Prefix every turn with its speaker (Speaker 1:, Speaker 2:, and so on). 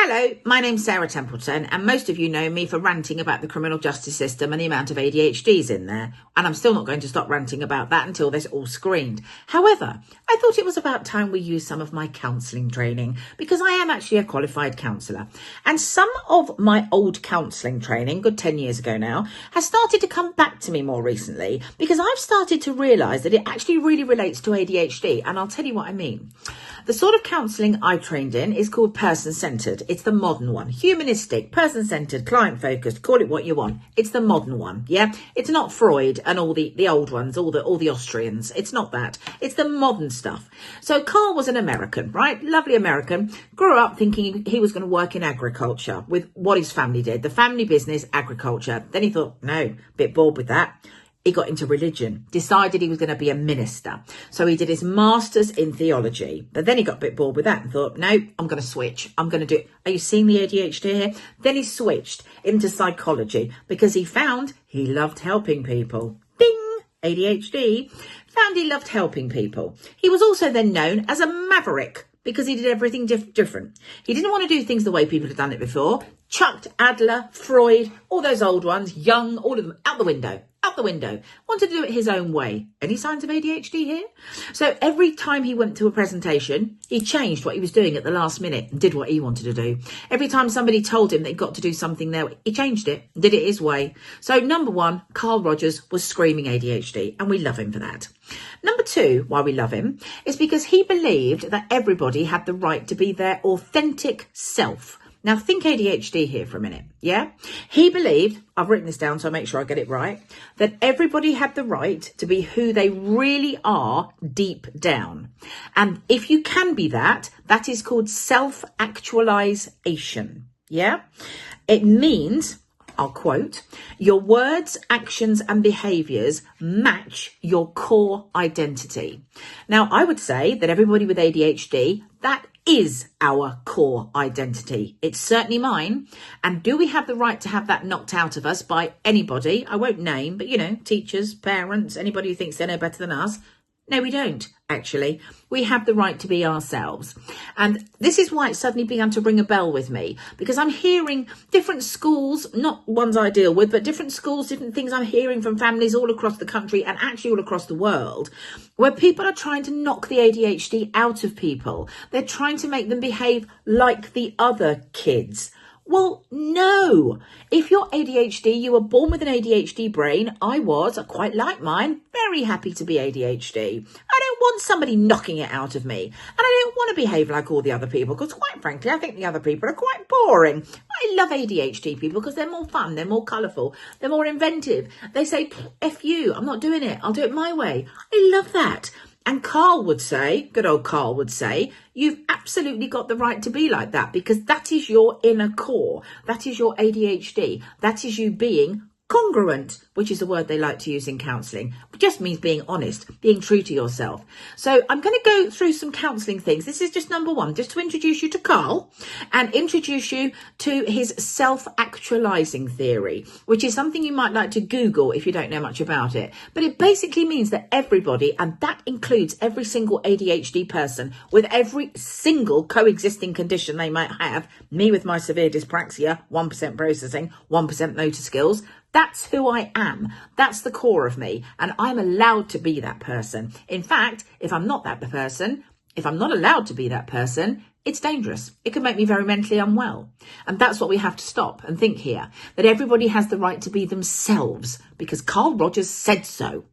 Speaker 1: Hello, my name's Sarah Templeton, and most of you know me for ranting about the criminal justice system and the amount of ADHDs in there. And I'm still not going to stop ranting about that until they're all screened. However, I thought it was about time we used some of my counselling training, because I am actually a qualified counsellor. And some of my old counselling training, good 10 years ago now, has started to come back to me more recently, because I've started to realise that it actually really relates to ADHD. And I'll tell you what I mean. The sort of counselling I trained in is called person-centred. It's the modern one. Humanistic, person-centred, client-focused, call it what you want. It's the modern one, yeah? It's not Freud and all the old ones, all the Austrians. It's not that. It's the modern stuff. So Carl was an American, right? Lovely American. Grew up thinking he was going to work in agriculture with what his family did. The family business, agriculture. Then he thought, no, bit bored with that. He got into religion, decided he was going to be a minister. So he did his master's in theology. But then he got a bit bored with that and thought, no, I'm going to switch. I'm going to do it. Are you seeing the ADHD here? Then he switched into psychology because he found he loved helping people. Ding! ADHD. Found he loved helping people. He was also then known as a maverick because he did everything different. He didn't want to do things the way people had done it before. Chucked Adler, Freud, all those old ones, Jung, all of them out the window. Out the window. Wanted to do it his own way. Any signs of ADHD here? So every time he went to a presentation, he changed what he was doing at the last minute and did what he wanted to do. Every time somebody told him they'd got to do something there, he changed it, did it his way. So number one, Carl Rogers was screaming ADHD, and we love him for that. Number two, why we love him, is because he believed that everybody had the right to be their authentic self. Now, think ADHD here for a minute, yeah? He believed, I've written this down so I make sure I get it right, that everybody had the right to be who they really are deep down. And if you can be that, that is called self-actualization, yeah? It means, I'll quote, your words, actions and behaviours match your core identity. Now, I would say that everybody with ADHD, that is our core identity. It's certainly mine. And do we have the right to have that knocked out of us by anybody? I won't name, but you know, teachers, parents, anybody who thinks they know better than us. No, we don't, actually. We have the right to be ourselves. And this is why it suddenly began to ring a bell with me, because I'm hearing different schools, not ones I deal with, but different schools, different things I'm hearing from families all across the country and actually all across the world, where people are trying to knock the ADHD out of people. They're trying to make them behave like the other kids. Well, no. If you're ADHD, you were born with an ADHD brain. I was, I quite like mine, very happy to be ADHD. I don't want somebody knocking it out of me. And I don't want to behave like all the other people because quite frankly, I think the other people are quite boring. I love ADHD people because they're more fun, they're more colourful, they're more inventive. They say, F you, I'm not doing it, I'll do it my way. I love that. And Carl would say, good old Carl would say, you've absolutely got the right to be like that because that is your inner core. That is your ADHD. That is you being congruent, which is a word they like to use in counselling. It just means being honest, being true to yourself. So I'm going to go through some counselling things. This is just number one, just to introduce you to Carl and introduce you to his self-actualizing theory, which is something you might like to Google if you don't know much about it. But it basically means that everybody, and that includes every single ADHD person with every single coexisting condition they might have, me with my severe dyspraxia, 1% processing, 1% motor skills, that's who I am. That's the core of me. And I'm allowed to be that person. In fact, if I'm not that person, if I'm not allowed to be that person, it's dangerous. It can make me very mentally unwell. And that's what we have to stop and think here, that everybody has the right to be themselves because Carl Rogers said so.